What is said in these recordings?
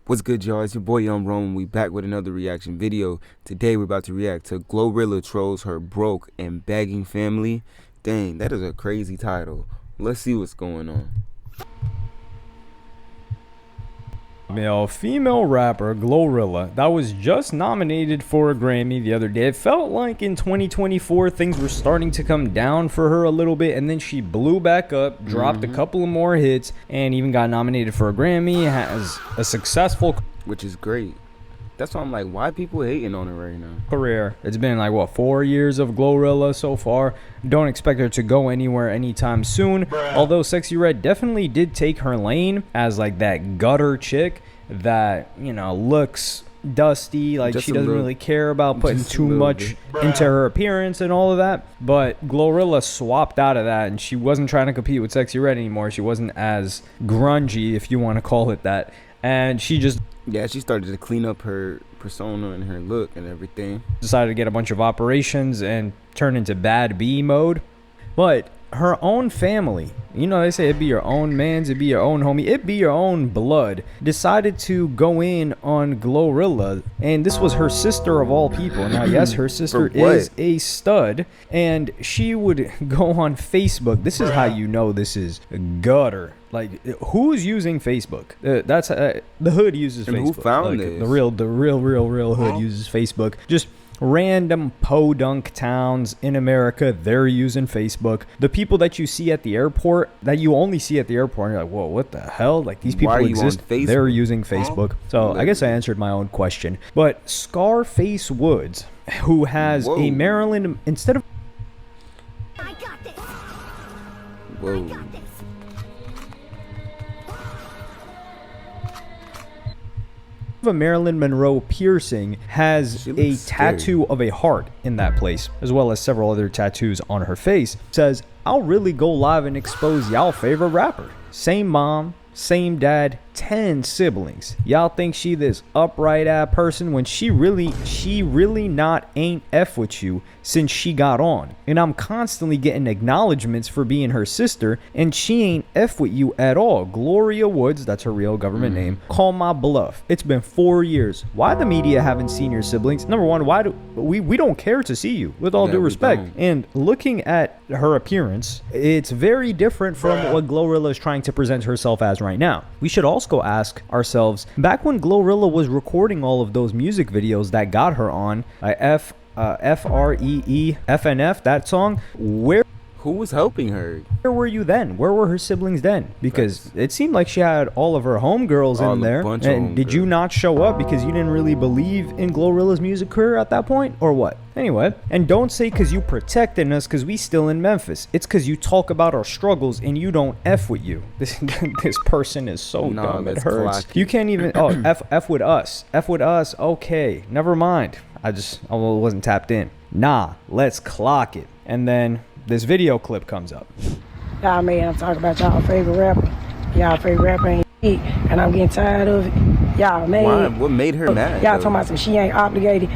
What's good, y'all? It's your boy Young Rome. We back with another reaction video. Today we're about to react to GloRilla trolls her broke and begging family. Dang, that is a crazy title. Let's see what's going on. Female rapper GloRilla that was just nominated for a Grammy the other day. It felt like in 2024 things were starting to come down for her a little bit, and then she blew back up, dropped a couple of more hits, and even got nominated for a Grammy. Has a successful, which is great. That's why I'm like, why people hating on her right now? Career. It's been like what, 4 years of GloRilla so far. Don't expect her to go anywhere anytime soon. Although Sexy Red definitely did take her lane as like that gutter chick that, you know, looks dusty, like she doesn't really care about putting too much into her appearance and all of that. But GloRilla swapped out of that, and she wasn't trying to compete with Sexy Red anymore. She wasn't as grungy, if you want to call it that, and she just she started to clean up her persona and her look and everything. Decided to get a bunch of operations and turn into bad B mode. But her own family, you know, they say it'd be your own man's, it'd be your own homie, it'd be your own blood, decided to go in on GloRilla, and this was her sister of all people. Now, yes, her sister is a stud, and she would go on Facebook. This is how you know this is gutter. Like, who's using Facebook? That's the hood uses and Facebook. Who found like, this? The real hood uses Facebook. Just random podunk towns in America, they're using Facebook. The people that you see at the airport, that you only see at the airport, and you're like, whoa, what the hell? Like, these people exist. They're using Facebook. So I guess I answered my own question. But Scarface Woods, who has a Maryland, instead of I got this. Whoa. a Marilyn Monroe piercing, has a tattoo of a heart in that place, as well as several other tattoos on her face. Says, I'll really go live and expose y'all favorite rapper. Same mom, same dad, 10 siblings. Y'all think she this upright ass person when she really not ain't F with you since she got on. And I'm constantly getting acknowledgments for being her sister, and she ain't F with you at all. Gloria Woods, that's her real government name, call my bluff. It's been 4 years. Why the media haven't seen your siblings? Number one, why do we don't care to see you, with all due respect. And looking at her appearance, it's very different from what GloRilla is trying to present herself as right now. We should also go ask ourselves, back when GloRilla was recording all of those music videos that got her on FREE FNF, that song, who was helping her? Where were you then? Where were her siblings then? Because it seemed like she had all of her homegirls in there. And did you not show up because you didn't really believe in GloRilla's music career at that point, or what? Anyway, and don't say because you protecting us because we still in Memphis. It's because you talk about our struggles and you don't F with you. This person is so dumb, it hurts. You can't even, F with us. F with us, okay, never mind. I wasn't tapped in. Nah, let's clock it. And then this video clip comes up. Y'all man, I'm talking about y'all favorite rapper. Y'all favorite rapper ain't shit, and I'm getting tired of it. Y'all man. Why? What made her mad? Y'all talking about some she ain't obligated.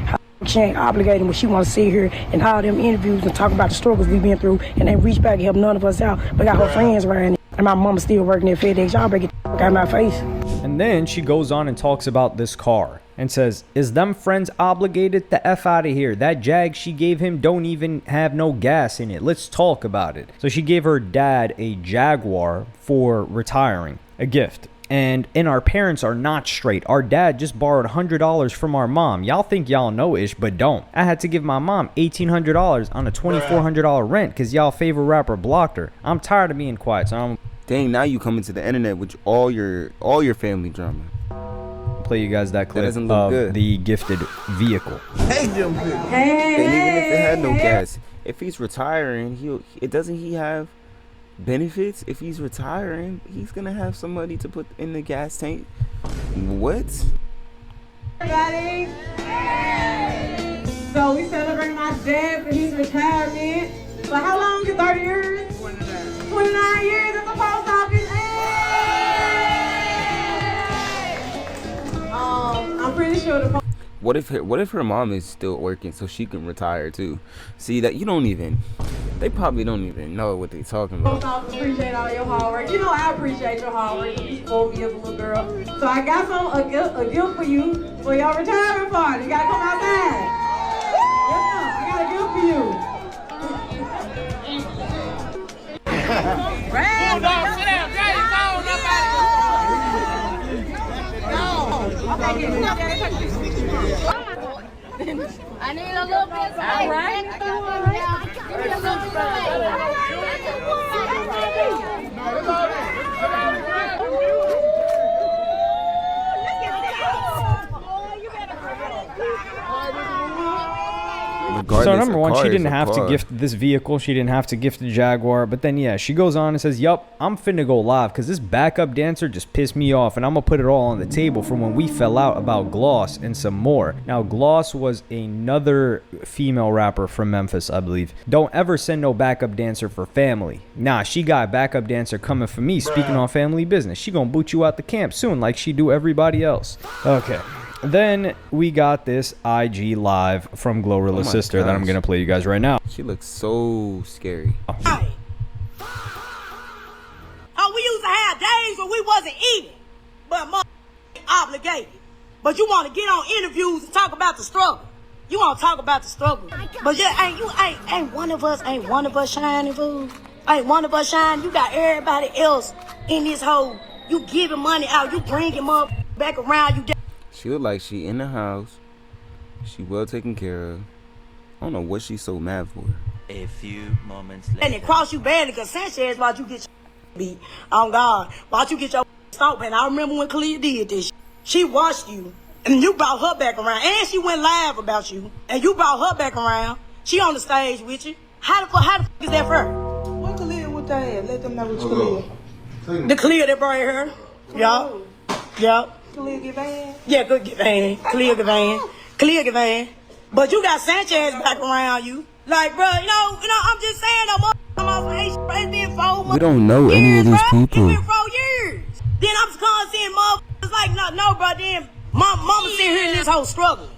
She ain't obligated when she want to sit here and all them interviews and talk about the struggles we been through, and they reach back and help none of us out. But got her friends around here, and my mama still working at FedEx. Y'all better get the fuck out of my face. And then she goes on and talks about this car and says, is them friends obligated? The F out of here. That Jag she gave him don't even have no gas in it. Let's talk about it. So she gave her dad a Jaguar for retiring, a gift. And our parents are not straight. Our dad just borrowed $100 from our mom. Y'all think y'all know-ish, but don't. I had to give my mom $1,800 on a $2,400 rent because y'all favorite rapper blocked her. I'm tired of being quiet, so I'm... Dang, now you coming to the internet with all your family drama. Play you guys that clip of the gifted vehicle. Hey, them people. Hey. And even if it had no gas, if he's retiring, doesn't he have benefits? If he's retiring, he's gonna have somebody to put in the gas tank. What? Everybody. So we celebrating my dad for his retirement. So how long is 30 years? 29 years at the post office. I'm pretty sure the what if her mom is still working so she can retire too? See, that you don't even They probably don't even know what they talking about. I appreciate all your hard work. You know I appreciate your hard work. You spoiled me as a little girl. So I got a gift for you for your retirement party. You gotta come outside. Yeah, I got a gift for you. Hold on, sit down, Daddy. I need a little bit of space. All right. Give me a little bit So number one, she didn't have to gift this vehicle. She didn't have to gift the Jaguar. But then, yeah, she goes on and says, yup, I'm finna go live because this backup dancer just pissed me off. And I'm going to put it all on the table from when we fell out about Gloss and some more. Now, Gloss was another female rapper from Memphis, I believe. Don't ever send no backup dancer for family. Nah, she got a backup dancer coming for me. Speaking on family business, she going to boot you out the camp soon like she do everybody else. Okay. Then we got this IG live from GloRilla's sister that I'm going to play you guys right now. She looks so scary. Oh, we used to have days when we wasn't eating, but obligated. But you want to get on interviews and talk about the struggle. You want to talk about the struggle. But yeah, ain't one of us shining, fool. Ain't one of us shining. You got everybody else in this hole. You giving money out. You bringing up back around. You. She look like she in the house. She well taken care of. I don't know what she's so mad for. A few moments later. And it cross you badly because Sanchez, why'd you get your beat? Oh God, why'd you get your stomp? And I remember when Kalia did this. She watched you, and you brought her back around, and she went live about you, and you brought her back around. She on the stage with you. How the fuck is that for her? What Kalia with that? Let them know what you Kalia. The Kalia that brought her. Yup. Yup. Kalia Gavan? Yeah, good Gavan. Kalia Gavan. Kalia Gavan. But you got Sanchez back around you. Like, bro, you know, I'm just saying, it's been 4 months. We don't know any of these people. It's been 4 years. Then I'm seeing motherfuckers like, no, bro, then mama sitting here in this whole struggle.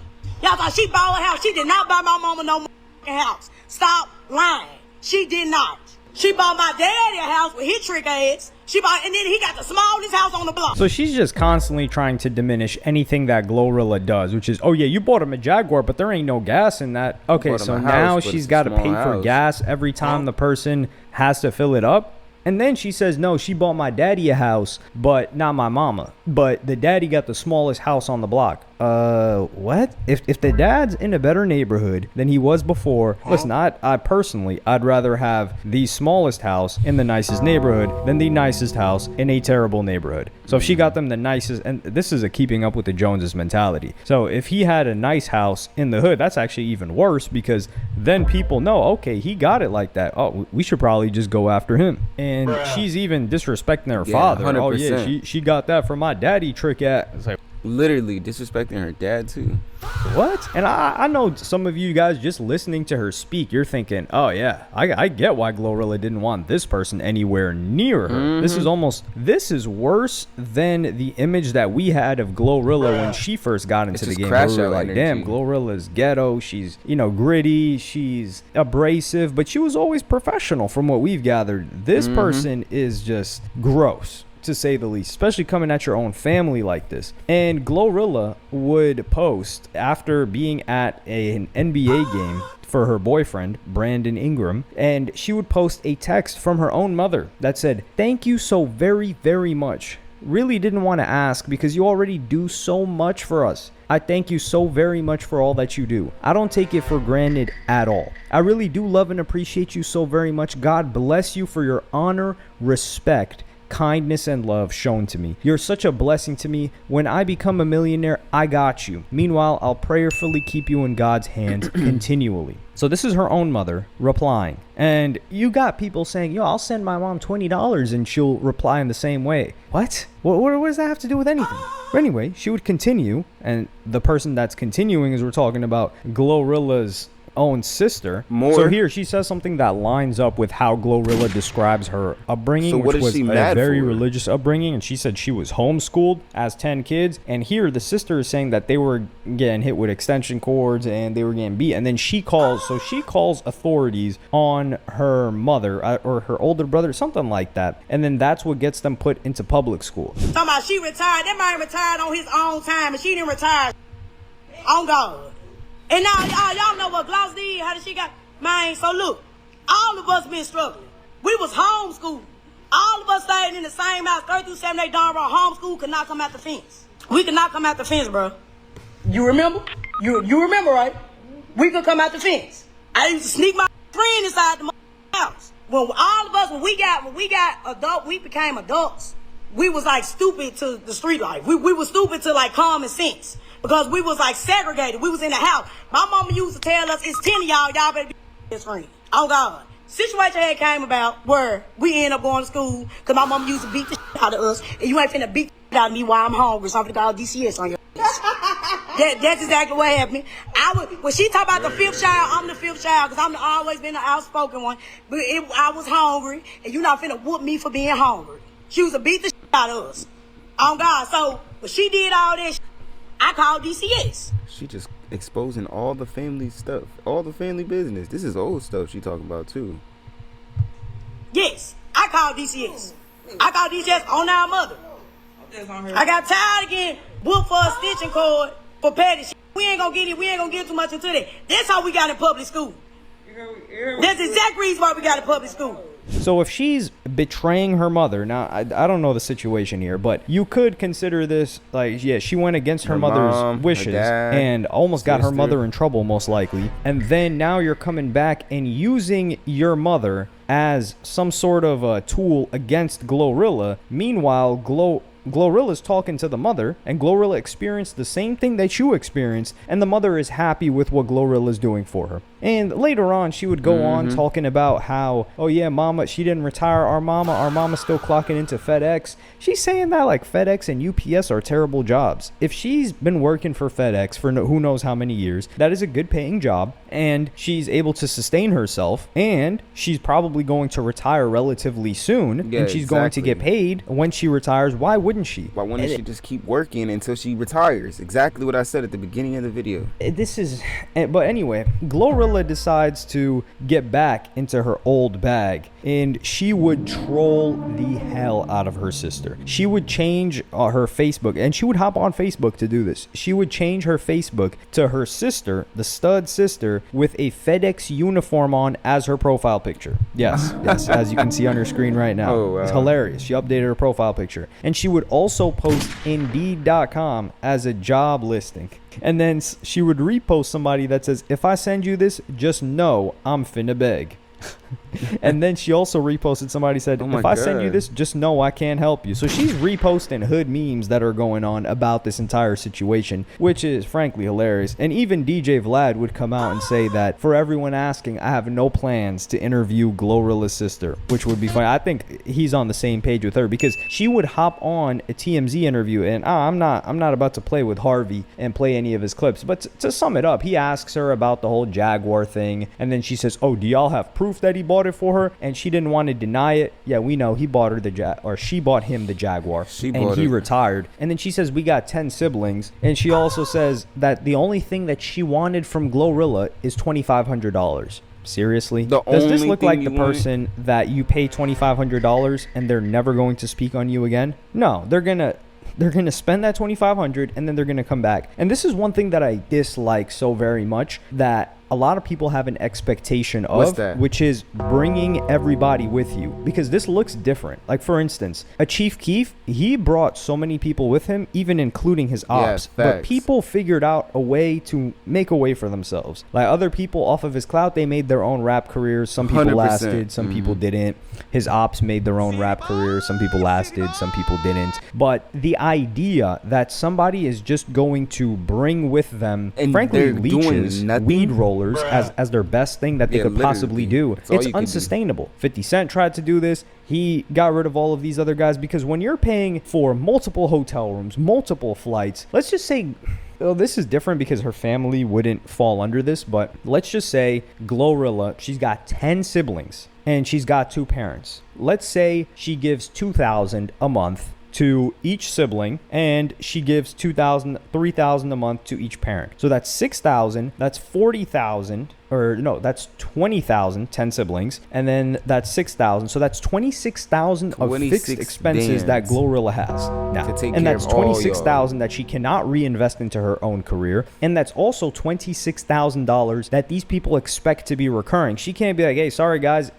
Y'all thought she bought a house. She did not buy my mama no house. Stop lying. She did not. She bought my daddy a house with his trick ass. And then he got the smallest house on the block. So she's just constantly trying to diminish anything that GloRilla does, which is, oh yeah, you bought him a Jaguar, but there ain't no gas in that. Okay, so now she's got to pay for gas every time the person has to fill it up. And then she says, no, she bought my daddy a house, but not my mama. But the daddy got the smallest house on the block. What? If the dad's in a better neighborhood than he was before, listen, I'd rather have the smallest house in the nicest neighborhood than the nicest house in a terrible neighborhood. So if she got them the nicest, and this is a keeping up with the Joneses mentality. So if he had a nice house in the hood, that's actually even worse because then people know, okay, he got it like that. Oh, we should probably just go after him. And she's even disrespecting her father. 100%. Oh yeah, she got that from my daddy trick at. It's like, literally disrespecting her dad too. What? And I know some of you guys just listening to her speak, you're thinking, oh yeah, I get why GloRilla didn't want this person anywhere near her. This is worse than the image that we had of GloRilla when she first got into the game. We were like, damn, GloRilla's ghetto. She's, gritty. She's abrasive, but she was always professional from what we've gathered. This person is just gross, to say the least, especially coming at your own family like this. And GloRilla would post after being at an NBA game for her boyfriend, Brandon Ingram, and she would post a text from her own mother that said, thank you so very, very much. Really didn't want to ask because you already do so much for us. I thank you so very much for all that you do. I don't take it for granted at all. I really do love and appreciate you so very much. God bless you for your honor, respect, kindness, and love shown to me. You're such a blessing to me. When I become a millionaire, I got you. Meanwhile, I'll prayerfully keep you in God's hands continually. So this is her own mother replying. And you got people saying, yo, I'll send my mom $20 and she'll reply in the same way. What? What does that have to do with anything? But anyway, she would continue. And the person that's continuing is we're talking about GloRilla's own sister. More. So here she says something that lines up with how GloRilla describes her upbringing, So what which is was she a mad very for? religious upbringing. And she said she was homeschooled as 10 kids. And here the sister is saying that they were getting hit with extension cords and they were getting beat. And then she calls authorities on her mother or her older brother, something like that. And then that's what gets them put into public school. Talking about she retired. That man retired on his own time, and she didn't retire on God. And now y'all know what Gloss did, how did she got, man, so look, all of us been struggling. We was homeschooled. All of us stayed in the same house, 3 through 7, they darn right homeschool, could not come out the fence. We could not come out the fence, bro. You remember? You remember, right? We could come out the fence. I used to sneak my friend inside the house. When all of us, when we got adult, we became adults. We was like stupid to the street life. We was stupid to like common sense because we was like segregated. We was in the house. My mama used to tell us, it's 10 of y'all better be best friends. Oh God. Situation had came about where we ended up going to school because my mama used to beat the shit out of us. And you ain't finna beat the shit out of me while I'm hungry. So I'm finna call DCS on your ass. That's exactly what happened. When she talk about the 5th child, I'm the 5th child because I'm always been the outspoken one. But I was hungry and you not finna whoop me for being hungry. She used to beat the shit out of us. Oh God. So when she did all that shit, I called DCS. She just exposing all the family stuff, all the family business. This is old stuff she talking about too. Yes, I called DCS. I called DCS on our mother. I got tired again. Whoop for a stitching cord for petty shit. We ain't gonna get too much into that. That's how we got in public school. That's the exact reason why we got in public school. So if she's betraying her mother, now I don't know the situation here, but you could consider this like, yeah, she went against her mother's mom, wishes her dad, and almost got her sister. mother in trouble most likely. And then now you're coming back and using your mother as some sort of a tool against GloRilla. Meanwhile, GloRilla's talking to the mother, and GloRilla experienced the same thing that you experienced, and the mother is happy with what GloRilla's doing for her. And later on, she would go on talking about how, oh yeah, mama, she didn't retire our mama's still clocking into FedEx. She's saying that like FedEx and UPS are terrible jobs. If she's been working for FedEx for who knows how many years, that is a good paying job, and she's able to sustain herself, and she's probably going to retire relatively soon, Yeah, and she's going to get paid when she retires. Why wouldn't she? Why wouldn't she just keep working until she retires? Exactly what I said at the beginning of the video. But anyway, GloRilla decides to get back into her old bag, and she would troll the hell out of her sister. She would change her Facebook, and she would hop on Facebook to do this. She would change her Facebook to her sister, the stud sister, with a FedEx uniform on as her profile picture. Yes, as you can see on your screen right now. Oh, wow. It's hilarious. She updated her profile picture, and she would also post Indeed.com as a job listing. And then she would repost somebody that says, if I send you this, just know I'm finna beg. And then she also reposted somebody said, if I send you this, just know I can't help you. So she's reposting hood memes that are going on about this entire situation, which is frankly hilarious. And even DJ Vlad would come out and say that for everyone asking, I have no plans to interview GloRilla's sister, which would be funny. I think he's on the same page with her because she would hop on a TMZ interview, and I'm not about to play with Harvey and play any of his clips, but to sum it up, he asks her about the whole Jaguar thing, and then she says, oh, do y'all have proof that he bought it for her? And she didn't want to deny it. Yeah, we know he bought her she bought him the Jaguar, and he retired. And then she says we got 10 siblings, and she also says that the only thing that she wanted from GloRilla is $2,500. Seriously? Does this look like the person that you pay $2,500 and they're never going to speak on you again? No, they're gonna spend that $2,500 and then they're gonna come back. And this is one thing that I dislike so very much, that a lot of people have an expectation of, which is bringing everybody with you, because this looks different. Like, for instance, a Chief Keef, he brought so many people with him, even including his ops. But people figured out a way to make a way for themselves. Like, other people off of his clout, they made their own rap careers. Some people 100%. lasted, some people didn't. His ops made their own rap careers. Some people lasted, some people didn't. But the idea that somebody is just going to bring with them, and frankly, leeches, weed rollers, as their best thing that they could possibly do. That's all It's you can do. unsustainable. 50 Cent tried to do this. He got rid of all of these other guys because when you're paying for multiple hotel rooms, multiple flights, let's just say, well, this is different because her family wouldn't fall under this, but let's just say GloRilla, she's got 10 siblings and she's got 2 parents. Let's say she gives $2,000 a month to each sibling, and she gives $3,000 a month to each parent. So that's $6,000, that's $40,000, or no, that's $20,000, 10 siblings, and then that's $6,000. So that's $26,000 of fixed expenses that GloRilla has now. And that's $26,000 that she cannot reinvest into her own career. And that's also $26,000 that these people expect to be recurring. She can't be like, hey, sorry guys,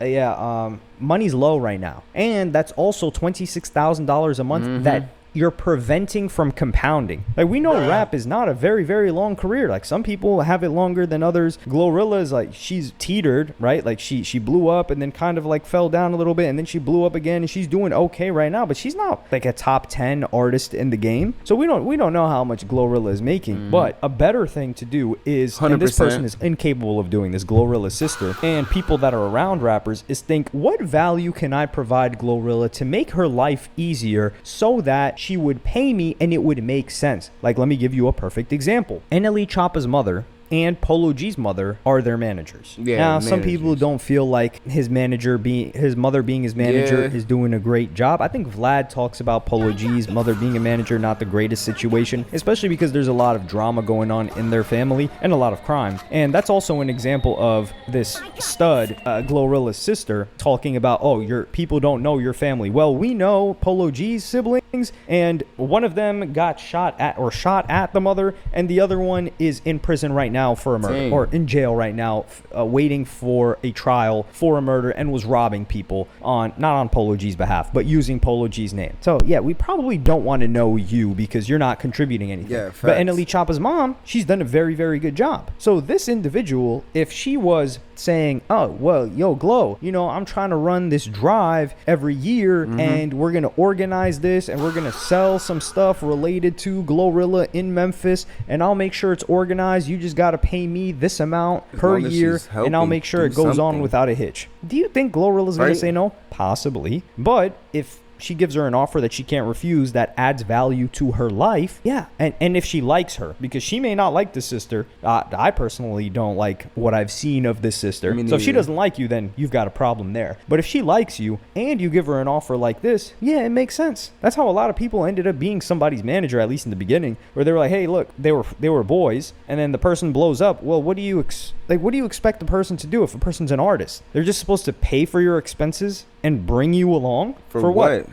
money's low right now. And that's also $26,000 a month that you're preventing from compounding. Like, we know rap is not a very, very long career. Like, some people have it longer than others. GloRilla is like, she's teetered, right? Like, she blew up and then kind of like fell down a little bit, and then she blew up again, and she's doing okay right now, but she's not like a top 10 artist in the game. So we don't know how much GloRilla is making. But a better thing to do is, and this person is incapable of doing this, GloRilla's sister, and people that are around rappers, is think, what value can I provide GloRilla to make her life easier so that she would pay me and it would make sense? Like, let me give you a perfect example. NLE Choppa's mother and Polo G's mother are their managers. Now, some people don't feel like his mother being his manager is doing a great job. I think Vlad talks about Polo G's mother being a manager, not the greatest situation, especially because there's a lot of drama going on in their family and a lot of crime. And that's also an example of this stud, GloRilla's sister, talking about, oh, your people don't know your family. Well, we know Polo G's siblings, and one of them got shot at the mother, and the other one is in prison right now for a murder, or in jail right now, waiting for a trial for a murder, and was robbing people not on Polo G's behalf, but using Polo G's name. So yeah, we probably don't want to know you because you're not contributing anything. Yeah, but NLE Choppa's mom, she's done a very, very good job. So this individual, if she was saying, oh, well, yo, Glo, I'm trying to run this drive every year, and we're going to organize this, and we're going to sell some stuff related to GloRilla in Memphis, and I'll make sure it's organized. You just got to pay me this amount per year, and I'll make sure it goes on without a hitch. Do you think GloRilla's going to say no? Possibly. But if she gives her an offer that she can't refuse that adds value to her life, yeah. And if she likes her, because she may not like the sister. I personally don't like what I've seen of this sister. So if she doesn't like you, then you've got a problem there. But if she likes you and you give her an offer like this, yeah, it makes sense. That's how a lot of people ended up being somebody's manager, at least in the beginning, where they were like, hey, look, they were boys, and then the person blows up. Well, what do you expect the person to do if a person's an artist? They're just supposed to pay for your expenses and bring you along? For what?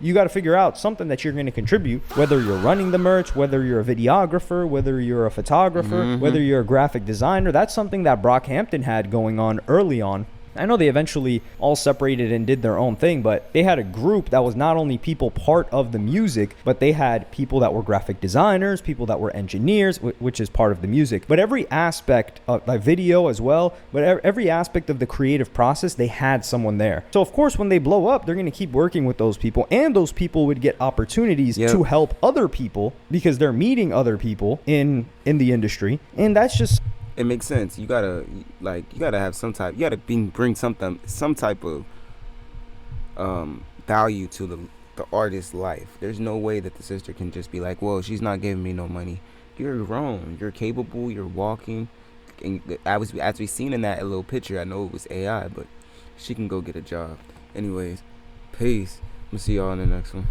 You got to figure out something that you're going to contribute, whether you're running the merch, whether you're a videographer, whether you're a photographer, whether you're a graphic designer. That's something that Brockhampton had going on early on. I know they eventually all separated and did their own thing, but they had a group that was not only people part of the music, but they had people that were graphic designers, people that were engineers, which is part of the music. But every aspect of like video as well, but every aspect of the creative process, they had someone there. So of course, when they blow up, they're going to keep working with those people, and those people would get opportunities to help other people because they're meeting other people in the industry. And that's just... It makes sense. You gotta have some type. You gotta bring some type of value to the artist's life. There's no way that the sister can just be like, well, she's not giving me no money. You're grown. You're capable. You're walking. And as we seen in that little picture, I know it was AI, but she can go get a job. Anyways, peace. I'm gonna see y'all in the next one.